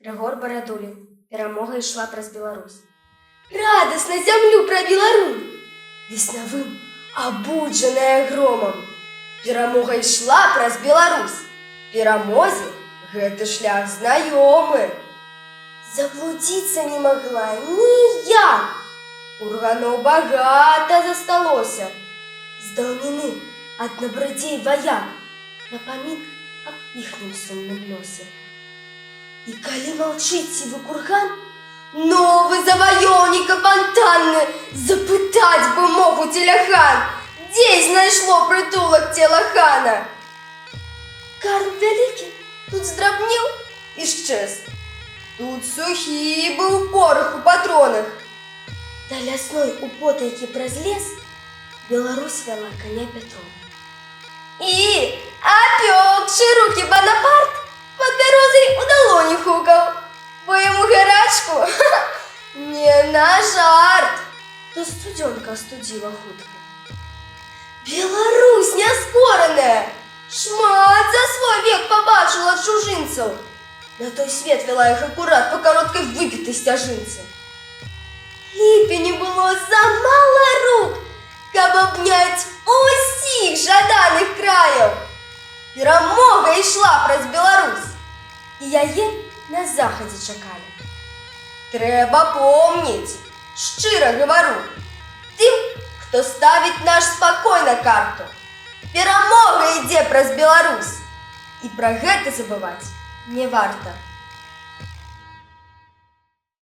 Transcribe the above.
Рагор Барадулін. Перамога ішла праз Беларусь. Радасна зямлю прабіла рунь. Веснавым, абуджаная громам. Перамога ішла праз Беларусь. Перамозе гэты шлях знаёмы. Заблудзіцца не магла ніяк. Курганоў багата засталося. З даўніны ад набрадзей ваяк напамін аб іхнім сумным лёсе. І калі маўчыць сівы курган, новы заваёўнік апантанны запытаць бы мог у Целяхан, дзе знайшло прытулак цела хана. Карл вялікі тут здрабнеў і шчэз. Тут сухі быў порах у патронах. Да лясной употайкі праз лес Беларусь вяла коня Пятрова. І апёкшы рукі Банапарт па бярозай у далоні хукаў, бо яму гарачку не на жарт. То студзёнка астудзіла хутка. Беларусь няскораная, шмат за свой век пабачыла ад чужынцаў. На той свет вела іх акурат па кароткай выбітай сцяжынцы. Ліпені было замала рук, каб абняць усіх жаданых краяў. Перамога ішла праз Беларусь, і яе на захадзе чакалі. Трэба помніць, шчыра гавару, тым, хто ставіць наш спакой на карту. Перамога ідзе праз Беларусь, і пра гэта забываць не варта.